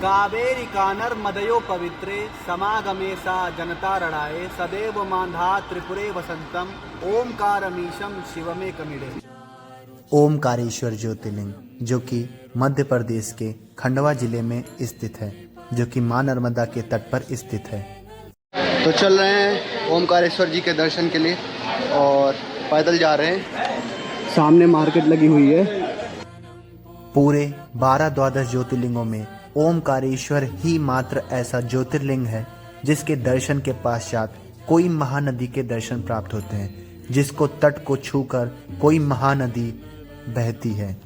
Kaveri corner मदयो पवित्रे समागमे सा जनता रणाए सदैव मांधा त्रिपुरे वसंतम ओमकारमीशम शिवमे कमिड़े। ओमकारेश्वर ज्योतिर्लिंग जो कि मध्य प्रदेश के खंडवा जिले में स्थित है, जो कि मां नर्मदा के तट पर स्थित है। तो चल रहे हैं ओमकारेश्वर जी के दर्शन के लिए और पैदल जा रहे हैं। सामने मार्केट लगी हुई है। पूरे 12-12 ज्योतिर्लिंगों में ओमकारेश्वर ही मात्र ऐसा ज्योतिर्लिंग है जिसके दर्शन के पश्चात कोई महानदी के दर्शन प्राप्त होते हैं, जिसको तट को छूकर कोई महानदी बहती है।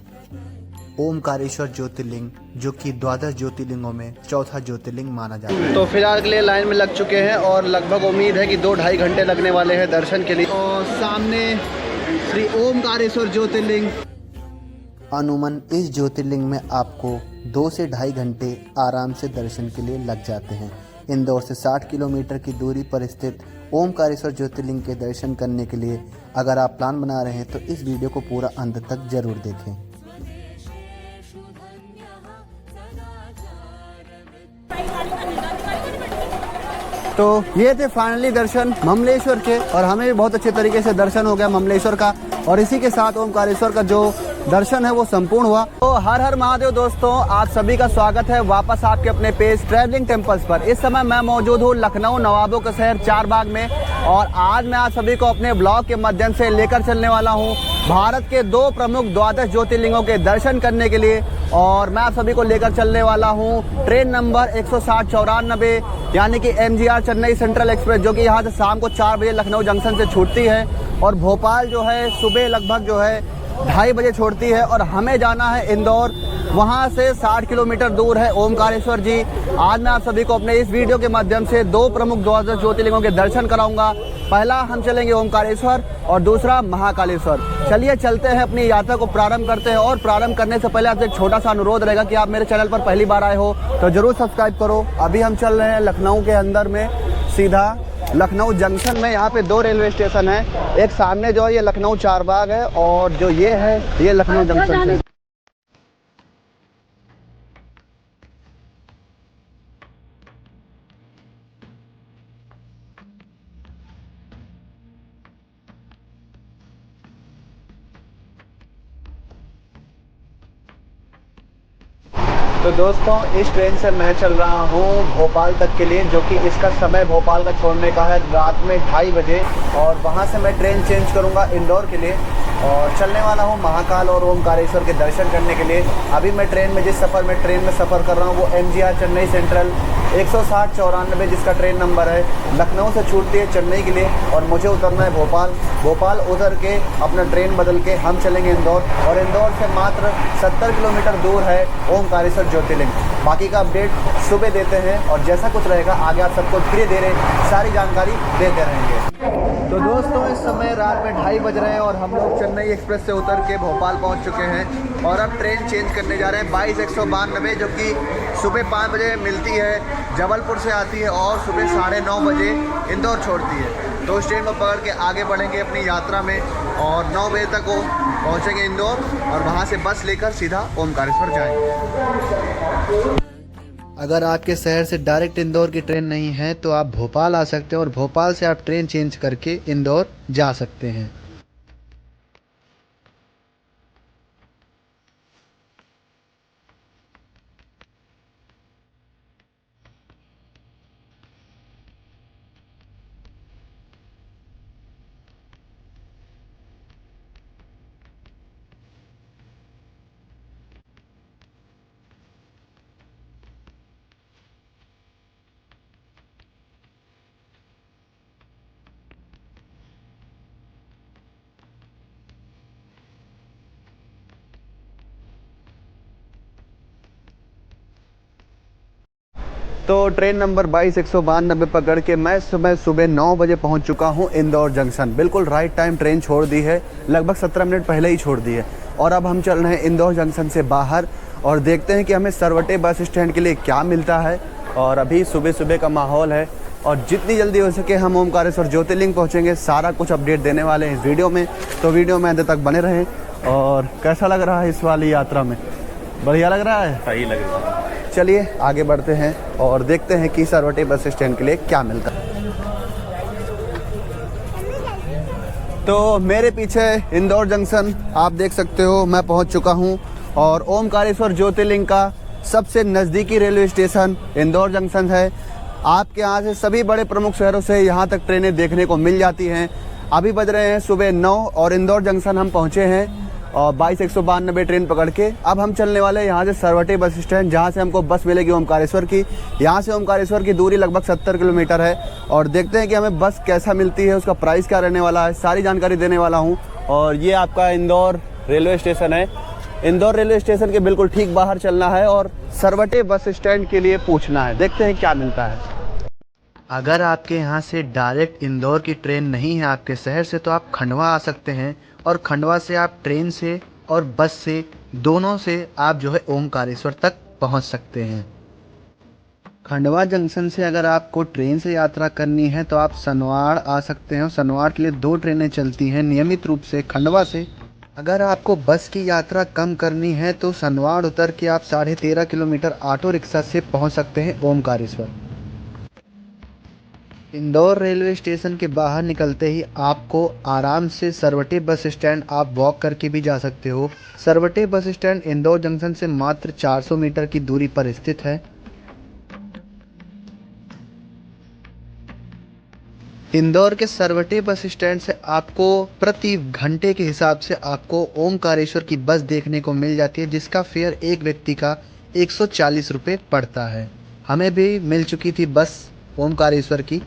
ओमकारेश्वर ज्योतिर्लिंग जो कि 12 ज्योतिर्लिंगों में चौथा ज्योतिर्लिंग माना जाता है। तो फिलहाल के लिए लाइन में लग चुके हैं और लगभग उम्मीद है कि 2-2.5 घंटे लगने वाले हैं दर्शन के लिए। और सामने श्री ओमकारेश्वर ज्योतिर्लिंग। अनुमान इस ज्योतिर्लिंग में आपको 2 से 2.5 घंटे आराम से दर्शन के लिए लग जाते हैं। इंदौर से 60 किलोमीटर की दूरी पर स्थित ओमकारेश्वर ज्योतिर्लिंग के दर्शन करने के लिए अगर आप प्लान बना रहे हैं तो इस वीडियो को पूरा अंत तक जरूर देखें। तो ये थे फाइनली दर्शन ममलेश्वर के और हमें भी बहुत अच्छे तरीके से दर्शन हो गया ममलेश्वर का, और इसी के साथ ओमकारेश्वर का जो दर्शन है वो संपूर्ण हुआ। तो हर हर महादेव दोस्तों, आप सभी का स्वागत है वापस आपके अपने पेज ट्रैवलिंग टेम्पल्स पर। इस समय मैं मौजूद हूँ लखनऊ नवाबों का शहर चारबाग में, और आज मैं आप सभी को अपने ब्लॉग के माध्यम से लेकर चलने वाला हूँ भारत के 2 प्रमुख द्वादश ज्योतिर्लिंगों के दर्शन करने के लिए। और मैं आप सभी को लेकर चलने वाला हूँ ट्रेन नंबर 160-94 यानी कि MGR चेन्नई सेंट्रल एक्सप्रेस, जो कि यहाँ से शाम को 4 बजे लखनऊ जंक्शन से छूटती है और भोपाल जो है सुबह लगभग जो है 2:30 बजे छोड़ती है। और हमें जाना है इंदौर, वहाँ से 60 किलोमीटर दूर है ओमकारेश्वर जी। आज मैं आप सभी को अपने इस वीडियो के माध्यम से 2 प्रमुख द्वादश ज्योतिर्लिंगों के दर्शन कराऊंगा। पहला हम चलेंगे ओमकारेश्वर और दूसरा महाकालेश्वर। चलिए चलते हैं, अपनी यात्रा को प्रारंभ करते हैं। और प्रारंभ करने से पहले आपसे एक छोटा सा अनुरोध रहेगा कि आप मेरे चैनल पर पहली बार आए हो तो जरूर सब्सक्राइब करो। अभी हम चल रहे हैं लखनऊ के अंदर में, सीधा लखनऊ जंक्शन में। यहाँ पे 2 रेलवे स्टेशन है, एक सामने जो है ये लखनऊ चारबाग है और जो ये है ये लखनऊ जंक्शन है। तो दोस्तों इस ट्रेन से मैं चल रहा हूँ भोपाल तक के लिए, जो कि इसका समय भोपाल का छोड़ने का है रात में 2:30 बजे, और वहाँ से मैं ट्रेन चेंज करूँगा इंदौर के लिए और चलने वाला हूँ महाकाल और ओमकारेश्वर के दर्शन करने के लिए। अभी मैं ट्रेन में सफ़र कर रहा हूँ वो MGR चेन्नई सेंट्रल 160-94 जिसका ट्रेन नंबर है। लखनऊ से छूटती है चेन्नई के लिए और मुझे उतरना है भोपाल उतर के अपना ट्रेन बदल के हम चलेंगे इंदौर, और इंदौर से मात्र 70 किलोमीटर दूर है ओमकारेश्वर ज्योतिर्लिंग। बाकी का अपडेट सुबह देते हैं और जैसा कुछ रहेगा आगे आप सबको धीरे धीरे सारी जानकारी देते रहेंगे। तो दोस्तों इस समय रात में 2:30 बज रहे हैं और हम लोग चेन्नई एक्सप्रेस से उतर के भोपाल पहुंच चुके हैं और अब ट्रेन चेंज करने जा रहे हैं 22-192, जो कि सुबह 5 बजे मिलती है, जबलपुर से आती है और सुबह 9:30 बजे इंदौर छोड़ती है। तो उस ट्रेन को पकड़ के आगे बढ़ेंगे अपनी यात्रा में और 9 बजे तक वो पहुँचेंगे इंदौर और वहाँ से बस लेकर सीधा ओमकारेश्वर जाएंगे। अगर आपके शहर से डायरेक्ट इंदौर की ट्रेन नहीं है तो आप भोपाल आ सकते हैं और भोपाल से आप ट्रेन चेंज करके इंदौर जा सकते हैं। तो ट्रेन नंबर 22-192 पकड़ के मैं सुबह 9 बजे पहुंच चुका हूं इंदौर जंक्शन। बिल्कुल राइट टाइम ट्रेन छोड़ दी है, लगभग 17 मिनट पहले ही छोड़ दी है। और अब हम चल रहे हैं इंदौर जंक्शन से बाहर और देखते हैं कि हमें सरवटे बस स्टैंड के लिए क्या मिलता है। और अभी सुबह सुबह का माहौल है और जितनी जल्दी हो सके हम ओमकारेश्वर ज्योतिर्लिंग पहुँचेंगे। सारा कुछ अपडेट देने वाले हैं इस वीडियो में, तो वीडियो में अंत तक बने रहें। और कैसा लग रहा है इस वाली यात्रा में? बढ़िया लग रहा है, सही लग रहा है। चलिए आगे बढ़ते हैं और देखते हैं कि सरवटे बस स्टैंड के लिए क्या मिलता है। तो मेरे पीछे इंदौर जंक्शन आप देख सकते हो, मैं पहुंच चुका हूं और ओमकारेश्वर ज्योतिर्लिंग का सबसे नज़दीकी रेलवे स्टेशन इंदौर जंक्शन है। आपके यहाँ से सभी बड़े प्रमुख शहरों से यहाँ तक ट्रेनें देखने को मिल जाती हैं। अभी बज रहे हैं सुबह 9 और इंदौर जंक्शन हम पहुँचे हैं और 22-192 ट्रेन पकड़ के अब हम चलने वाले हैं यहाँ से सरवटे बस स्टैंड, जहाँ से हमको बस मिलेगी ओमकारेश्वर की। यहाँ से ओमकारेश्वर की दूरी लगभग 70 किलोमीटर है और देखते हैं कि हमें बस कैसा मिलती है, उसका प्राइस क्या रहने वाला है, सारी जानकारी देने वाला हूँ। और ये आपका इंदौर रेलवे स्टेशन है। इंदौर रेलवे स्टेशन के बिल्कुल ठीक बाहर चलना है और सरवटे बस स्टैंड के लिए पूछना है, देखते हैं क्या मिलता है। अगर आपके यहाँ से डायरेक्ट इंदौर की ट्रेन नहीं है आपके शहर से, तो आप खंडवा आ सकते हैं और खंडवा से आप ट्रेन से और बस से दोनों से आप जो है ओमकारेश्वर तक पहुँच सकते हैं। खंडवा जंक्शन से अगर आपको ट्रेन से यात्रा करनी है तो आप सनवाड़ आ सकते हैं। सनवाड़ के लिए 2 ट्रेनें चलती हैं नियमित रूप से खंडवा से। अगर आपको बस की यात्रा कम करनी है तो सनवाड़ उतर के आप 13.5 किलोमीटर ऑटो रिक्शा से पहुंच सकते हैं ओमकारेश्वर। इंदौर रेलवे स्टेशन के बाहर निकलते ही आपको आराम से सरवटे बस स्टैंड आप वॉक करके भी जा सकते हो। Sarwate bus stand Indore junction से मात्र 400 मीटर की दूरी पर स्थित है। इंदौर के सरवटे बस स्टैंड से आपको प्रति घंटे के हिसाब से आपको ओमकारेश्वर की बस देखने को मिल जाती है, जिसका फेयर एक व्यक्ति का 140 रुपये पड़ता है। हमें भी मिल चुकी थी बस ओमकारेश्वर की।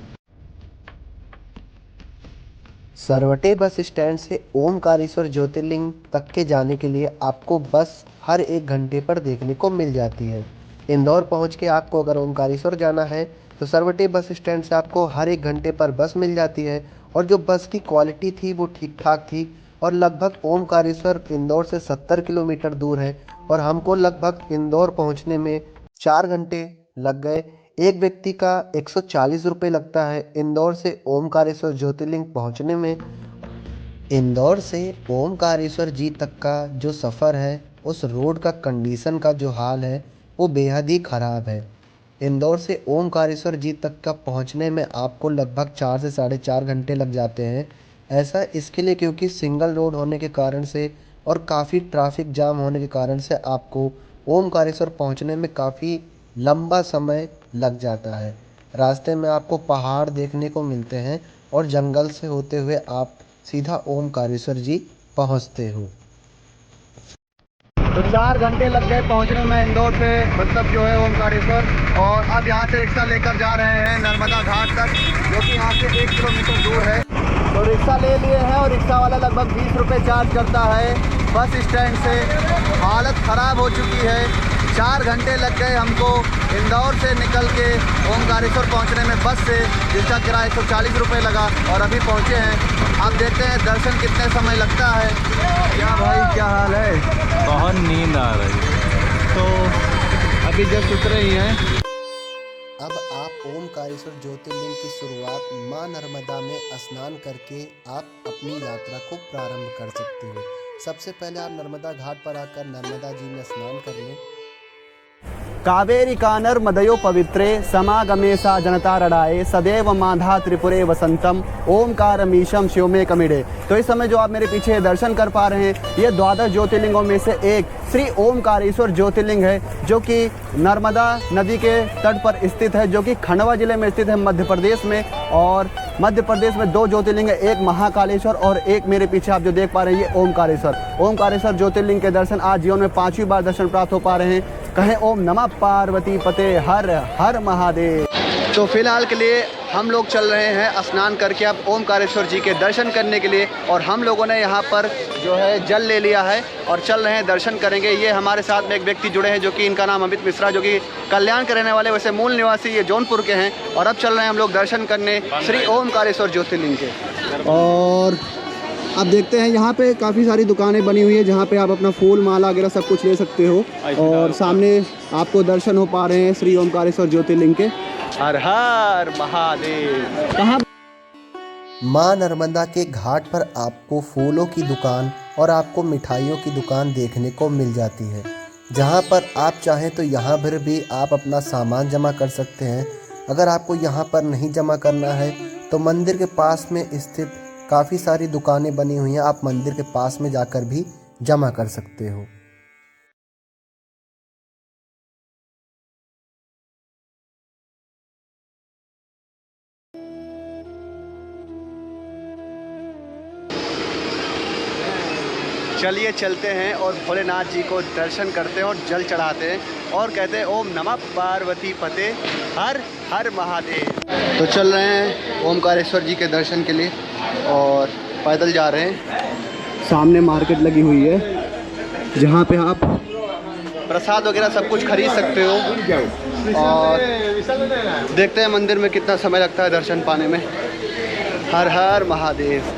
सरवटे बस स्टैंड से ओमकारेश्वर ज्योतिर्लिंग तक के जाने के लिए आपको बस हर 1 घंटे पर देखने को मिल जाती है। इंदौर पहुंच के आपको अगर ओमकारेश्वर जाना है तो सरवटे बस स्टैंड से आपको हर 1 घंटे पर बस मिल जाती है और जो बस की क्वालिटी थी वो ठीक ठाक थी। और लगभग ओमकारेश्वर इंदौर से 70 किलोमीटर दूर है और हमको लगभग इंदौर पहुँचने में 4 घंटे लग गए। एक व्यक्ति का 140 रुपये लगता है इंदौर से ओमकारेश्वर ज्योतिर्लिंग पहुंचने में। इंदौर से ओमकारेश्वर जी तक का जो सफ़र है, उस रोड का कंडीशन का जो हाल है वो बेहद ही ख़राब है। इंदौर से ओमकारेश्वर जी तक का पहुंचने में आपको लगभग 4 से 4.5 घंटे लग जाते हैं। ऐसा इसके लिए क्योंकि सिंगल रोड होने के कारण से और काफ़ी ट्रैफिक जाम होने के कारण से आपको ओमकारेश्वर पहुंचने में काफ़ी लंबा समय लग जाता है। रास्ते में आपको पहाड़ देखने को मिलते हैं और जंगल से होते हुए आप सीधा ओमकारेश्वर जी पहुंचते हो। तो 4 घंटे लग गए पहुंचने में इंदौर से, मतलब जो है ओमकारेश्वर। और अब यहाँ से रिक्शा लेकर जा रहे हैं नर्मदा घाट तक, जो कि यहाँ से 1 किलोमीटर दूर है। तो रिक्शा ले लिए हैं और रिक्शा वाला लगभग 20 रुपये चार्ज करता है। बस स्टैंड से हालत ख़राब हो चुकी है। 4 घंटे लग गए हमको इंदौर से निकल के ओमकारेश्वर पहुंचने में बस से, जिसका किराया 140 रुपये लगा और अभी पहुंचे हैं। आप देखते हैं दर्शन कितने समय लगता है। क्या भाई क्या हाल है? बहुत नींद आ रही है। तो अभी जस्ट उतरे ही हैं। अब आप ओमकारेश्वर ज्योतिर्लिंग की शुरुआत मां नर्मदा में स्नान करके आप अपनी यात्रा को प्रारंभ कर सकते हो। सबसे पहले आप नर्मदा घाट पर आकर नर्मदा जी में स्नान कर लें। कावेरी कानर मदयो पवित्रे समागमे सा जनता रडाए सदैव माधा त्रिपुरे वसंतम ओमकारमीशम शिवमे कमिडे। तो इस समय जो आप मेरे पीछे दर्शन कर पा रहे हैं, ये 12 ज्योतिर्लिंगों में से एक श्री ओमकारेश्वर ज्योतिर्लिंग है, जो कि नर्मदा नदी के तट पर स्थित है, जो कि खंडवा जिले में स्थित है मध्य प्रदेश में। और मध्य प्रदेश में 2 ज्योतिर्लिंग है, एक महाकालेश्वर और एक मेरे पीछे आप जो देख पा रहे हैं ये ओमकारेश्वर। ओमकारेश्वर ज्योतिर्लिंग के दर्शन आज जीवन में 5वीं बार दर्शन प्राप्त हो पा रहे हैं। कहें ओम नमः पार्वती पते हर हर महादेव। तो फिलहाल के लिए हम लोग चल रहे हैं स्नान करके अब ओमकारेश्वर जी के दर्शन करने के लिए। और हम लोगों ने यहाँ पर जो है जल ले लिया है और चल रहे हैं, दर्शन करेंगे। ये हमारे साथ में एक व्यक्ति जुड़े हैं, जो कि इनका नाम अमित मिश्रा, जो कि कल्याण के रहने वाले, वैसे मूल निवासी ये जौनपुर के हैं। और अब चल रहे हैं हम लोग दर्शन करने श्री ओमकारेश्वर ज्योतिर्लिंग के। और आप देखते हैं यहाँ पे काफ़ी सारी दुकानें बनी हुई है, जहाँ पे आप अपना फूल माला वगैरह सब कुछ ले सकते हो। और सामने आपको दर्शन हो पा रहे हैं श्री ओमकारेश्वर ज्योतिर्लिंग के। हर हर महादेव। कहाँ मां नर्मदा के घाट पर आपको फूलों की दुकान और आपको मिठाइयों की दुकान देखने को मिल जाती है। जहां पर आप चाहें तो यहाँ पर भी आप अपना सामान जमा कर सकते हैं। अगर आपको यहाँ पर नहीं जमा करना है तो मंदिर के पास में स्थित काफ़ी सारी दुकानें बनी हुई हैं, आप मंदिर के पास में जाकर भी जमा कर सकते हो। चलिए चलते हैं और भोलेनाथ जी को दर्शन करते हैं और जल चढ़ाते हैं और कहते हैं ओम नमः पार्वती पते हर हर महादेव। तो चल रहे हैं ओमकारेश्वर जी के दर्शन के लिए और पैदल जा रहे हैं। सामने मार्केट लगी हुई है जहाँ पे आप प्रसाद वगैरह सब कुछ खरीद सकते हो और देखते हैं मंदिर में कितना समय लगता है दर्शन पाने में। हर हर महादेव।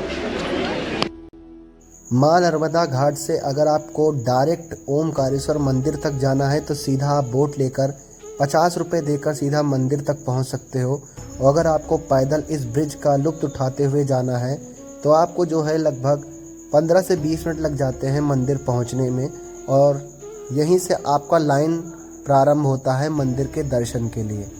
माँ नर्मदा घाट से अगर आपको डायरेक्ट ओमकारेश्वर मंदिर तक जाना है तो सीधा आप बोट लेकर 50 रुपये देकर सीधा मंदिर तक पहुंच सकते हो। और अगर आपको पैदल इस ब्रिज का लुत्फ़ उठाते हुए जाना है तो आपको जो है लगभग 15 से 20 मिनट लग जाते हैं मंदिर पहुंचने में। और यहीं से आपका लाइन प्रारंभ होता है मंदिर के दर्शन के लिए।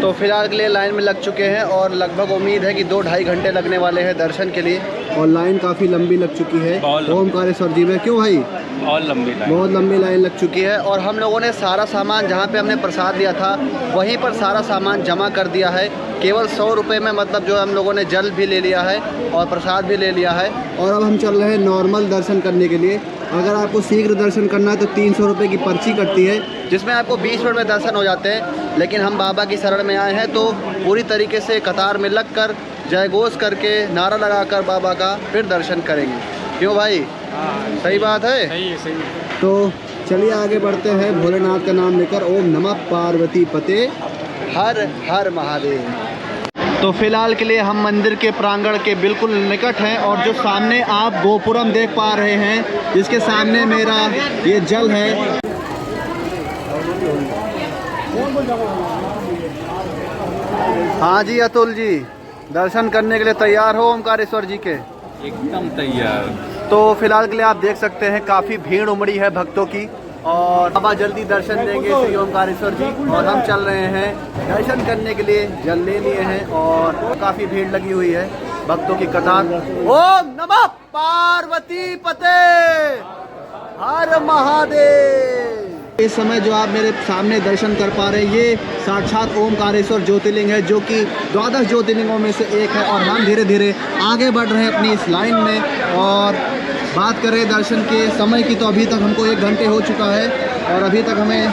तो फिलहाल के लिए लाइन में लग चुके हैं और लगभग उम्मीद है कि 2-2.5 घंटे लगने वाले हैं दर्शन के लिए। और लाइन काफ़ी लंबी लग चुकी है ओमकारेश्वर जी में। क्यों भाई? बहुत लंबी लाइन लग चुकी है। और हम लोगों ने सारा सामान जहाँ पे हमने प्रसाद लिया था वहीं पर सारा सामान जमा कर दिया है। केवल 100 रुपये में मतलब जो हम लोगों ने जल भी ले लिया है और प्रसाद भी ले लिया है। और अब हम चल रहे हैं नॉर्मल दर्शन करने के लिए। अगर आपको शीघ्र दर्शन करना है तो 300 रुपये की पर्ची कटती है जिसमें आपको 20 मिनट में दर्शन हो जाते हैं। लेकिन हम बाबा की शरण में आए हैं तो पूरी तरीके से कतार में लग कर जय घोष करके नारा लगाकर बाबा का फिर दर्शन करेंगे। क्यों भाई? सही बात है। सही है, सही है। तो चलिए आगे बढ़ते हैं भोलेनाथ का नाम लेकर। ओम नमः पार्वती पते हर हर महादेव। तो फिलहाल के लिए हम मंदिर के प्रांगण के बिल्कुल निकट हैं और जो सामने आप गोपुरम देख पा रहे हैं जिसके सामने मेरा ये जल है। हाँ जी अतुल जी, दर्शन करने के लिए तैयार हो ओमकारेश्वर जी के? एकदम तैयार। तो फिलहाल के लिए आप देख सकते हैं काफ़ी भीड़ उमड़ी है भक्तों की और बाबा जल्दी दर्शन देंगे श्री ओमकारेश्वर जी। और हम चल रहे हैं दर्शन करने के लिए, जल ले लिए हैं और काफ़ी भीड़ लगी हुई है भक्तों की कतार। ओम नमः पार्वती पते हर महादेव। इस समय जो आप मेरे सामने दर्शन कर पा रहे हैं ये साक्षात ओमकारेश्वर ज्योतिर्लिंग है जो कि 12 ज्योतिर्लिंगों में से एक है। और हम धीरे धीरे आगे बढ़ रहे हैं अपनी इस लाइन में। और बात करें दर्शन के समय की तो अभी तक हमको 1 घंटे हो चुका है और अभी तक हमें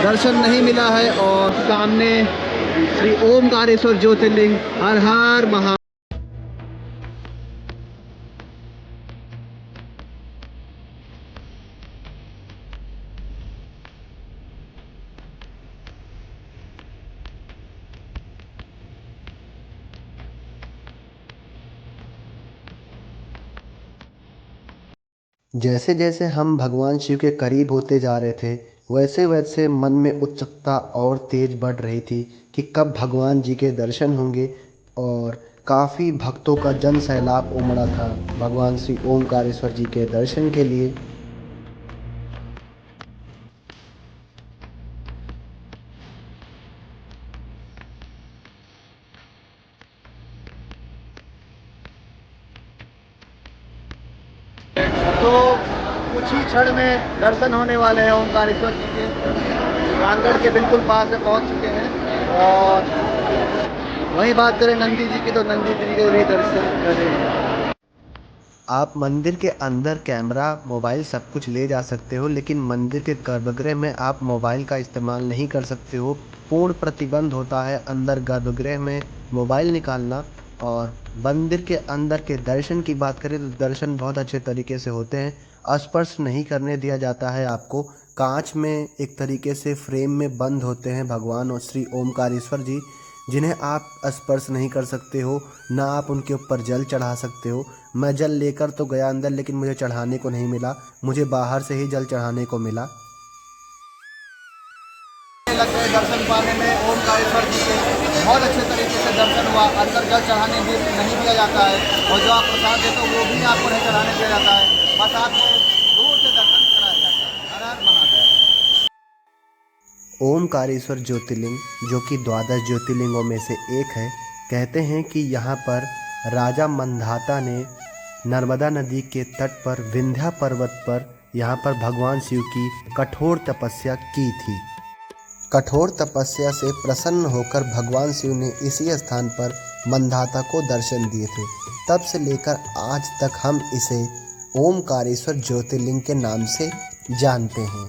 दर्शन नहीं मिला है। और सामने श्री ओमकारेश्वर ज्योतिर्लिंग हर हर महा। जैसे जैसे हम भगवान शिव के करीब होते जा रहे थे वैसे वैसे मन में उत्सुकता और तेज बढ़ रही थी कि कब भगवान जी के दर्शन होंगे। और काफ़ी भक्तों का जन सैलाब उमड़ा था भगवान श्री ओमकारेश्वर जी के दर्शन के लिए। तो कुछ ही क्षण में दर्शन होने वाले हैं ओमकारेश्वर जी के। प्रांगण के बिल्कुल पास में पहुंच चुके हैं। और वहीं बात करें नंदी जी की तो नंदी जी के भी दर्शन करें। आप मंदिर के अंदर कैमरा मोबाइल सब कुछ ले जा सकते हो लेकिन मंदिर के गर्भगृह में आप मोबाइल का इस्तेमाल नहीं कर सकते हो। पूर्ण प्रतिबंध होता है अंदर गर्भगृह में मोबाइल निकालना। और मंदिर के अंदर के दर्शन की बात करें तो दर्शन बहुत अच्छे तरीके से होते हैं। स्पर्श नहीं करने दिया जाता है आपको। कांच में एक तरीके से फ्रेम में बंद होते हैं भगवान और श्री ओमकारेश्वर जी, जिन्हें आप स्पर्श नहीं कर सकते हो, ना आप उनके ऊपर जल चढ़ा सकते हो। मैं जल लेकर तो गया अंदर, लेकिन मुझे चढ़ाने को नहीं मिला, मुझे बाहर से ही जल चढ़ाने को मिला। लग गए दर्शन पाने में ओमकारेश्वर जी के, बहुत अच्छे तरीके से दर्शन हुआ। अंदर जल चढ़ाने भी नहीं दिया जाता है और जो आप प्रसाद देते हो वो भी आपको नहीं चढ़ाने दिया जाता है, बस आपको दूर से दर्शन कराया जाता है। हर हर महादेव। ओमकारेश्वर ज्योतिर्लिंग, जो कि 12 ज्योतिर्लिंगों में से एक है, कहते हैं कि यहाँ पर राजा मंधाता ने नर्मदा नदी के तट पर विंध्या पर्वत पर यहाँ पर भगवान शिव की कठोर तपस्या की थी। कठोर तपस्या से प्रसन्न होकर भगवान शिव ने इसी स्थान पर मंधाता को दर्शन दिए थे। तब से लेकर आज तक हम इसे ओमकारेश्वर ज्योतिर्लिंग के नाम से जानते हैं।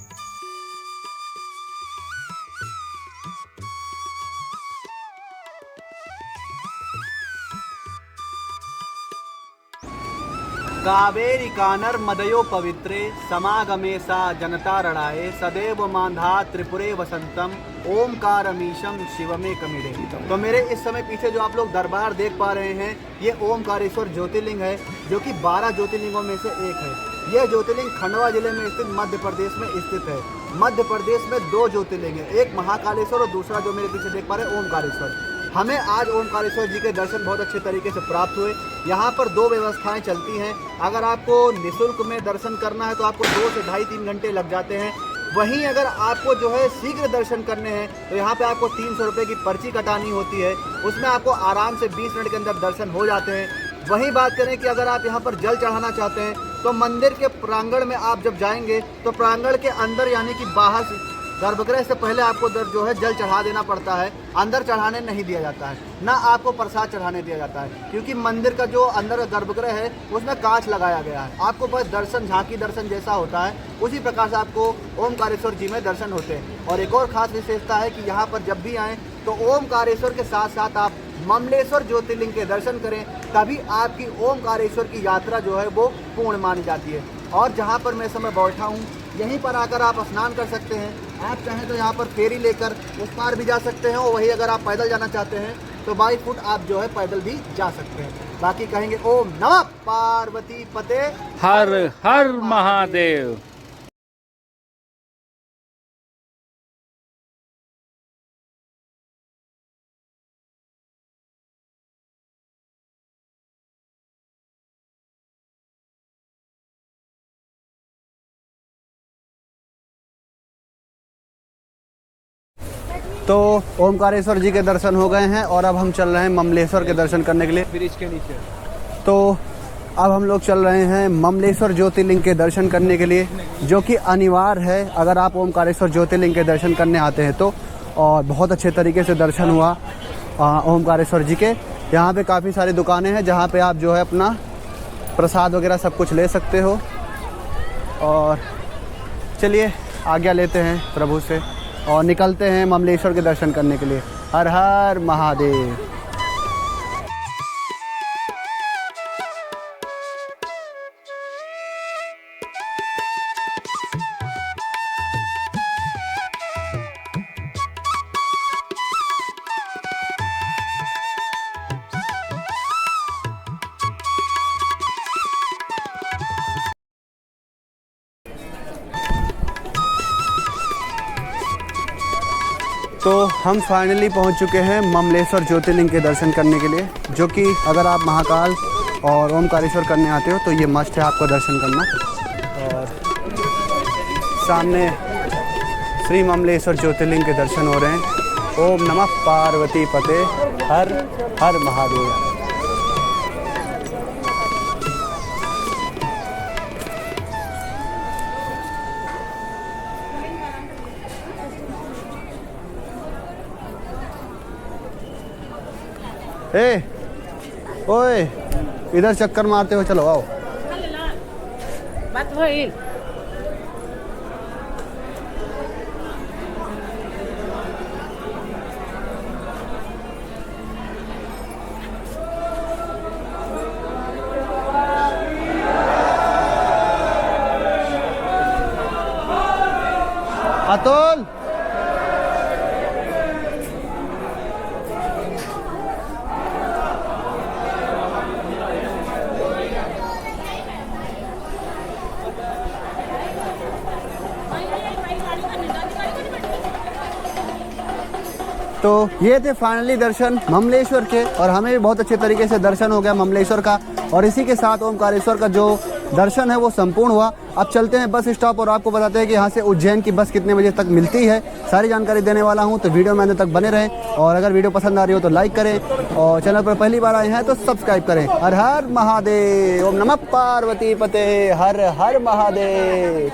कावेरी कानर मदयो पवित्रे समागमे सा जनता रणाये सदैव मांधा त्रिपुरे वसंतम ओमकारमीशम शिवमे कमिरे। तो मेरे इस समय पीछे जो आप लोग दरबार देख पा रहे हैं, ये ओमकारेश्वर ज्योतिर्लिंग है, जो कि 12 ज्योतिर्लिंगों में से एक है। यह ज्योतिर्लिंग खंडवा जिले में स्थित मध्य प्रदेश में स्थित है। मध्य प्रदेश में 2 ज्योतिर्लिंग है, एक महाकालेश्वर और दूसरा जो मेरे पीछे देख पा रहे हैं ओमकारेश्वर। हमें आज ओमकारेश्वर जी के दर्शन बहुत अच्छे तरीके से प्राप्त हुए। यहाँ पर 2 व्यवस्थाएं चलती हैं। अगर आपको निःशुल्क में दर्शन करना है तो आपको 2 से 2.5-3 घंटे लग जाते हैं। वहीं अगर आपको जो है शीघ्र दर्शन करने हैं तो यहाँ पे आपको 300 रुपये की पर्ची कटानी होती है, उसमें आपको आराम से 20 मिनट के अंदर दर्शन हो जाते हैं। वहीं बात करें कि अगर आप यहाँ पर जल चढ़ाना चाहते हैं तो मंदिर के प्रांगण में आप जब जाएंगे तो प्रांगण के अंदर यानी कि बाहर गर्भगृह से पहले आपको जो है जल चढ़ा देना पड़ता है, अंदर चढ़ाने नहीं दिया जाता है, ना आपको प्रसाद चढ़ाने दिया जाता है, क्योंकि मंदिर का जो अंदर गर्भगृह है उसमें कांच लगाया गया है। आपको बस दर्शन झांकी दर्शन जैसा होता है उसी प्रकार से आपको ओमकारेश्वर जी में दर्शन होते हैं। और एक और खास विशेषता है कि यहाँ पर जब भी आएँ तो ओमकारेश्वर के साथ साथ आप ममलेश्वर ज्योतिर्लिंग के दर्शन करें, तभी आपकी ओमकारेश्वर की यात्रा जो है वो पूर्ण मानी जाती है। और जहाँ पर मैं समय बैठा हूँ यहीं पर आकर आप स्नान कर सकते हैं। आप चाहें तो यहाँ पर फेरी लेकर उस पार भी जा सकते हैं, और वही अगर आप पैदल जाना चाहते हैं तो 22 फुट आप जो है पैदल भी जा सकते हैं। बाकी कहेंगे ओम नमः पार्वती पते हर हर महादेव। तो ओमकारेश्वर जी के दर्शन हो गए हैं और अब हम चल रहे हैं ममलेश्वर के दर्शन करने के लिए। ब्रिज के नीचे तो अब हम लोग चल रहे हैं ममलेश्वर ज्योतिर्लिंग के दर्शन करने के लिए, जो कि अनिवार्य है अगर आप ओमकारेश्वर ज्योतिर्लिंग के दर्शन करने आते हैं तो। और बहुत अच्छे तरीके से दर्शन हुआ ओमकारेश्वर जी के। यहाँ पे काफ़ी सारी दुकानें हैं जहाँ पे आप जो है अपना प्रसाद वगैरह सब कुछ ले सकते हो। और चलिए आज्ञा लेते हैं प्रभु से और निकलते हैं ममलेश्वर के दर्शन करने के लिए। हर हर महादेव। तो हम फाइनली पहुंच चुके हैं ममलेश्वर ज्योतिर्लिंग के दर्शन करने के लिए, जो कि अगर आप महाकाल और ओमकारेश्वर करने आते हो तो ये मस्ट है आपको दर्शन करना। और सामने श्री ममलेश्वर ज्योतिर्लिंग के दर्शन हो रहे हैं। ओम नमः पार्वती पते हर हर महादेव। ए ओए, इधर चक्कर मारते हो, चलो आओ। बात होई। अतुल तो ये थे फाइनली दर्शन ममलेश्वर के, और हमें भी बहुत अच्छे तरीके से दर्शन हो गया ममलेश्वर का, और इसी के साथ ओमकारेश्वर का जो दर्शन है वो संपूर्ण हुआ। अब चलते हैं बस स्टॉप और आपको बताते हैं कि यहाँ से उज्जैन की बस कितने बजे तक मिलती है, सारी जानकारी देने वाला हूँ। तो वीडियो में अंत तक बने रहें, और अगर वीडियो पसंद आ रही हो तो लाइक करें, और चैनल पर पहली बार आए हैं तो सब्सक्राइब करें। हर हर महादेव, ओम नमः पार्वती पते, हर हर महादेव।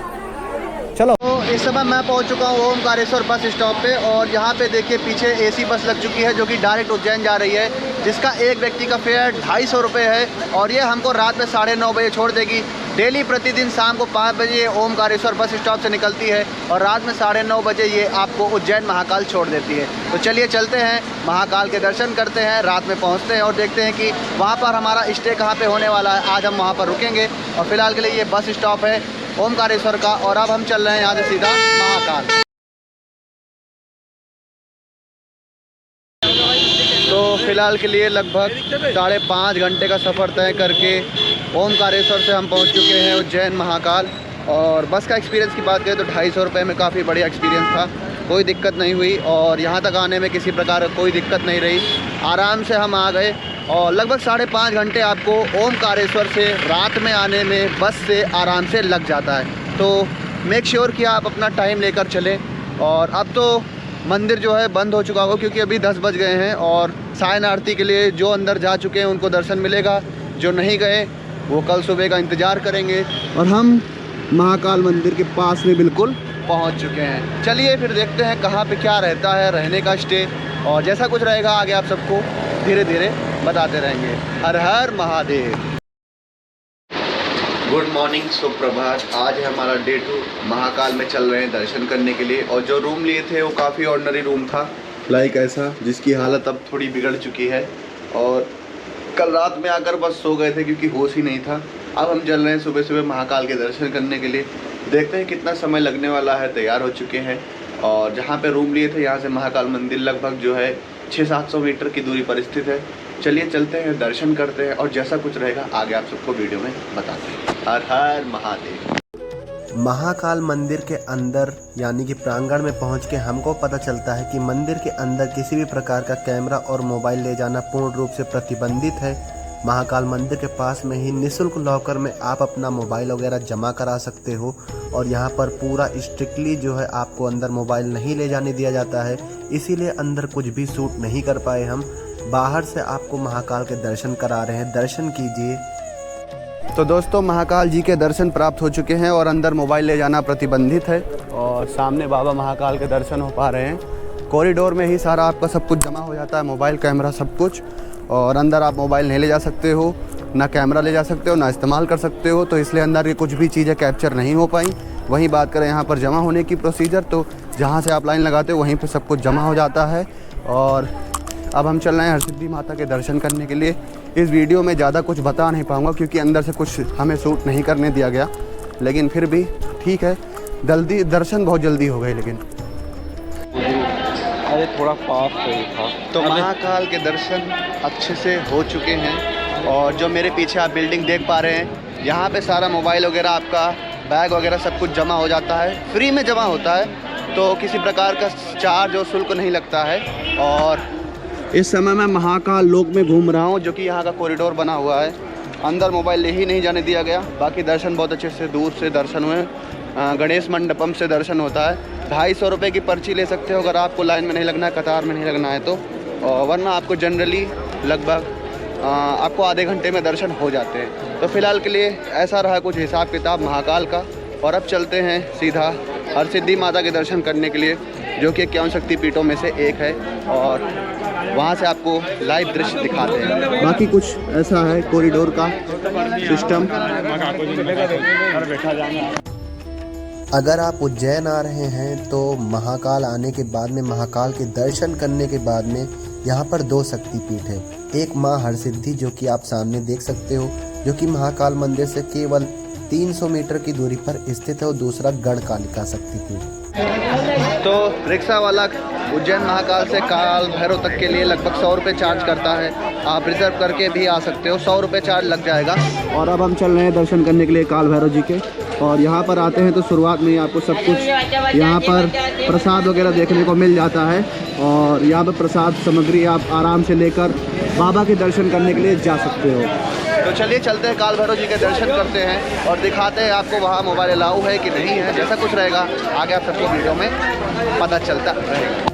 चलो, तो इस समय मैं पहुंच चुका हूं ओमकारेश्वर बस स्टॉप पे, और यहाँ पे देखिए पीछे एसी बस लग चुकी है जो कि डायरेक्ट उज्जैन जा रही है, जिसका एक व्यक्ति का फेयर 250 रुपये है, और ये हमको रात में 9:30 बजे छोड़ देगी। डेली प्रतिदिन शाम को 5 बजे ओमकारेश्वर बस स्टॉप से निकलती है, और रात में 9:30 बजे ये आपको उज्जैन महाकाल छोड़ देती है। तो चलिए चलते हैं, महाकाल के दर्शन करते हैं, रात में पहुँचते हैं और देखते हैं कि वहाँ पर हमारा स्टे कहाँ पर होने वाला है। आज हम वहाँ पर रुकेंगे, और फिलहाल के लिए ये बस स्टॉप है ओमकारेश्वर का, और अब हम चल रहे हैं यहाँ से सीधा महाकाल। तो फिलहाल के लिए लगभग 5.5 घंटे का सफ़र तय करके ओमकारेश्वर से हम पहुँच चुके हैं उज्जैन महाकाल। और बस का एक्सपीरियंस की बात करें तो 250 रुपये में काफ़ी बढ़िया एक्सपीरियंस था, कोई दिक्कत नहीं हुई, और यहाँ तक आने में किसी प्रकार का कोई दिक्कत नहीं रही, आराम से हम आ गए। और लगभग 5.5 घंटे आपको ओमकारेश्वर से रात में आने में बस से आराम से लग जाता है। तो मेक श्योर कि आप अपना टाइम लेकर चलें। और अब तो मंदिर जो है बंद हो चुका होगा, क्योंकि अभी 10 बज गए हैं, और सायन आरती के लिए जो अंदर जा चुके हैं उनको दर्शन मिलेगा, जो नहीं गए वो कल सुबह का इंतज़ार करेंगे। और हम महाकाल मंदिर के पास में बिल्कुल पहुंच चुके हैं। चलिए फिर देखते हैं कहाँ पे क्या रहता है रहने का स्टे, और जैसा कुछ रहेगा आगे आप सबको धीरे धीरे बताते रहेंगे। हर हर महादेव। गुड मॉर्निंग, सुप्रभात। आज है हमारा डे 2, महाकाल में चल रहे हैं दर्शन करने के लिए। और जो रूम लिए थे वो काफ़ी ऑर्डिनरी रूम था, लाइक ऐसा, जिसकी हालत अब थोड़ी बिगड़ चुकी है, और कल रात में आकर बस सो गए थे क्योंकि होश ही नहीं था। अब हम चल रहे हैं सुबह सुबह महाकाल के दर्शन करने के लिए। देखते हैं कितना समय लगने वाला है। तैयार हो चुके हैं, और जहाँ पे रूम लिए थे यहाँ से महाकाल मंदिर लगभग जो है 600-700 मीटर की दूरी पर स्थित है। चलिए चलते हैं, दर्शन करते हैं, और जैसा कुछ रहेगा आगे आप सबको वीडियो में बताते हैं। हर हर महादेव। महाकाल मंदिर के अंदर यानी कि प्रांगण में पहुंच के हमको पता चलता है कि मंदिर के अंदर किसी भी प्रकार का कैमरा और मोबाइल ले जाना पूर्ण रूप से प्रतिबंधित है। महाकाल मंदिर के पास में ही निःशुल्क लॉकर में आप अपना मोबाइल वगैरह जमा करा सकते हो, और यहाँ पर पूरा स्ट्रिक्टली जो है आपको अंदर मोबाइल नहीं ले जाने दिया जाता है, इसीलिए अंदर कुछ भी शूट नहीं कर पाए हम। बाहर से आपको महाकाल के दर्शन करा रहे हैं, दर्शन कीजिए। तो दोस्तों, महाकाल जी के दर्शन प्राप्त हो चुके हैं, और अंदर मोबाइल ले जाना प्रतिबंधित है, और सामने बाबा महाकाल के दर्शन हो पा रहे हैं। कॉरिडोर में ही सारा आपका सब कुछ जमा हो जाता है, मोबाइल, कैमरा, सब कुछ, और अंदर आप मोबाइल नहीं ले जा सकते हो, ना कैमरा ले जा सकते हो, ना इस्तेमाल कर सकते हो। तो इसलिए अंदर की कुछ भी चीज़ें कैप्चर नहीं हो पाई। वहीं बात करें यहाँ पर जमा होने की प्रोसीजर, तो जहाँ से आप लाइन लगाते हो वहीं पर सब कुछ जमा हो जाता है। और अब हम चल रहे हैं हरसिद्धि माता के दर्शन करने के लिए। इस वीडियो में ज़्यादा कुछ बता नहीं पाऊँगा क्योंकि अंदर से कुछ हमें शूट नहीं करने दिया गया, लेकिन फिर भी ठीक है, जल्दी दर्शन बहुत जल्दी हो गए। लेकिन अरे थोड़ा पास था। तो महाकाल के दर्शन अच्छे से हो चुके हैं, और जो मेरे पीछे आप बिल्डिंग देख पा रहे हैं, यहाँ पे सारा मोबाइल वगैरह, आपका बैग वगैरह सब कुछ जमा हो जाता है, फ्री में जमा होता है, तो किसी प्रकार का चार्ज और शुल्क नहीं लगता है। और इस समय मैं महाकाल लोक में घूम रहा हूँ, जो कि यहाँ का कॉरिडोर बना हुआ है। अंदर मोबाइल ले ही नहीं जाने दिया गया। बाकी दर्शन बहुत अच्छे से दूर से दर्शन हुए। गणेश मंडपम से दर्शन होता है। 250 रुपये की पर्ची ले सकते हो अगर आपको लाइन में नहीं लगना है, कतार में नहीं लगना है तो, वरना आपको जनरली लगभग आपको आधे घंटे में दर्शन हो जाते हैं। तो फिलहाल के लिए ऐसा रहा कुछ हिसाब किताब महाकाल का। और अब चलते हैं सीधा हरसिद्धि माता के दर्शन करने के लिए, जो कि 51 शक्तिपीठों में से एक है, और वहाँ से आपको लाइव दृश्य दिखाते हैं। बाकी कुछ ऐसा है कॉरिडोर का सिस्टम। अगर आप उज्जैन आ रहे हैं तो महाकाल आने के बाद में, महाकाल के दर्शन करने के बाद में यहाँ पर 2 शक्तिपीठ है। एक माँ हरसिद्धि जो कि आप सामने देख सकते हो, जो कि महाकाल मंदिर से केवल 300 मीटर की दूरी पर स्थित है, और दूसरा गढ़कालिका शक्तिपीठ। तो रिक्शा वाला उज्जैन महाकाल से काल भैरव तक के लिए लगभग 100 रुपये चार्ज करता है। आप रिजर्व करके भी आ सकते हो, 100 रुपये चार्ज लग जाएगा। और अब हम चल रहे हैं दर्शन करने के लिए काल भैरव जी के। और यहाँ पर आते हैं तो शुरुआत में ही आपको सब कुछ यहाँ पर प्रसाद वगैरह देखने को मिल जाता है। और यहाँ पर प्रसाद सामग्री आप आराम से लेकर बाबा के दर्शन करने के लिए जा सकते हो। तो चलिए चलते हैं काल भैरव जी के दर्शन करते हैं और दिखाते हैं आपको वहाँ मोबाइल अलाउ है कि नहीं है। जैसा कुछ रहेगा आगे आप सबको वीडियो में पता चलता रहेगा।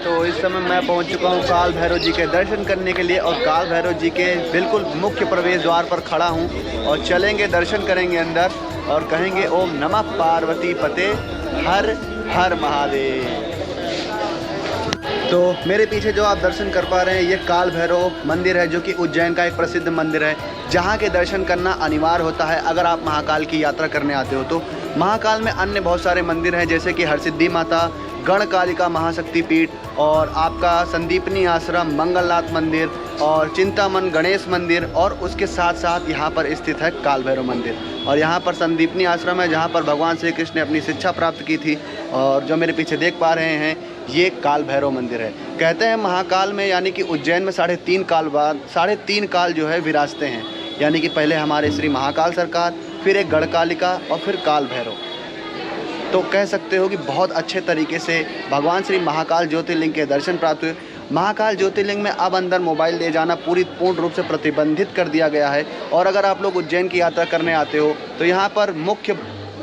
तो इस समय मैं पहुंच चुका हूं काल भैरव जी के दर्शन करने के लिए और काल भैरव जी के बिल्कुल मुख्य प्रवेश द्वार पर खड़ा हूं और चलेंगे, दर्शन करेंगे अंदर और कहेंगे ओम नमः पार्वती पते हर हर महादेव। तो मेरे पीछे जो आप दर्शन कर पा रहे हैं ये काल भैरव मंदिर है, जो कि उज्जैन का एक प्रसिद्ध मंदिर है, जहाँ के दर्शन करना अनिवार्य होता है अगर आप महाकाल की यात्रा करने आते हो। तो महाकाल में अन्य बहुत सारे मंदिर हैं, जैसे कि हरसिद्धि माता, गणकालिका महाशक्ति पीठ और आपका संदीपनी आश्रम, मंगलनाथ मंदिर और चिंतामन गणेश मंदिर, और उसके साथ साथ यहाँ पर स्थित है काल भैरव मंदिर। और यहाँ पर संदीपनी आश्रम है, जहाँ पर भगवान श्री कृष्ण ने अपनी शिक्षा प्राप्त की थी। और जो मेरे पीछे देख पा रहे हैं ये काल भैरव मंदिर है। कहते हैं महाकाल में यानी कि उज्जैन में 3.5 काल जो है विराजते हैं, यानी कि पहले हमारे श्री महाकाल सरकार, फिर एक गणकालिका और फिर काल भैरव। तो कह सकते हो कि बहुत अच्छे तरीके से भगवान श्री महाकाल ज्योतिर्लिंग के दर्शन प्राप्त हुए। महाकाल ज्योतिर्लिंग में अब अंदर मोबाइल ले जाना पूर्ण रूप से प्रतिबंधित कर दिया गया है। और अगर आप लोग उज्जैन की यात्रा करने आते हो तो यहाँ पर मुख्य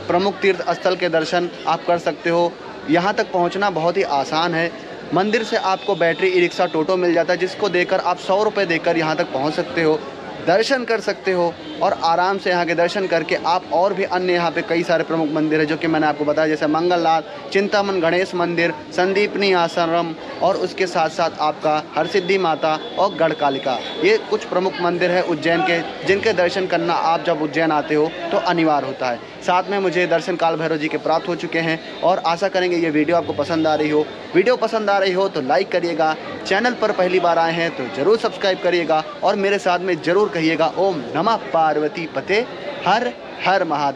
प्रमुख तीर्थ स्थल के दर्शन आप कर सकते हो। यहाँ तक पहुँचना बहुत ही आसान है। मंदिर से आपको बैटरी ई रिक्शा टोटो मिल जाता है, जिसको देकर आप 100 रुपये देकर यहाँ तक पहुँच सकते हो, दर्शन कर सकते हो और आराम से यहाँ के दर्शन करके आप और भी अन्य यहाँ पे कई सारे प्रमुख मंदिर है जो कि मैंने आपको बताया, जैसे मंगलनाथ, चिंतामन गणेश मंदिर, संदीपनी आश्रम और उसके साथ साथ आपका हरसिद्धि माता और गणकालिका। ये कुछ प्रमुख मंदिर है उज्जैन के, जिनके दर्शन करना आप जब उज्जैन आते हो तो अनिवार्य होता है। साथ में मुझे दर्शन काल भैरव जी के प्राप्त हो चुके हैं और आशा करेंगे ये वीडियो आपको पसंद आ रही हो। वीडियो पसंद आ रही हो तो लाइक करिएगा, चैनल पर पहली बार आए हैं तो ज़रूर सब्सक्राइब करिएगा और मेरे साथ में ज़रूर कहिएगा ओम नमः पार्वती पते हर हर महादेव।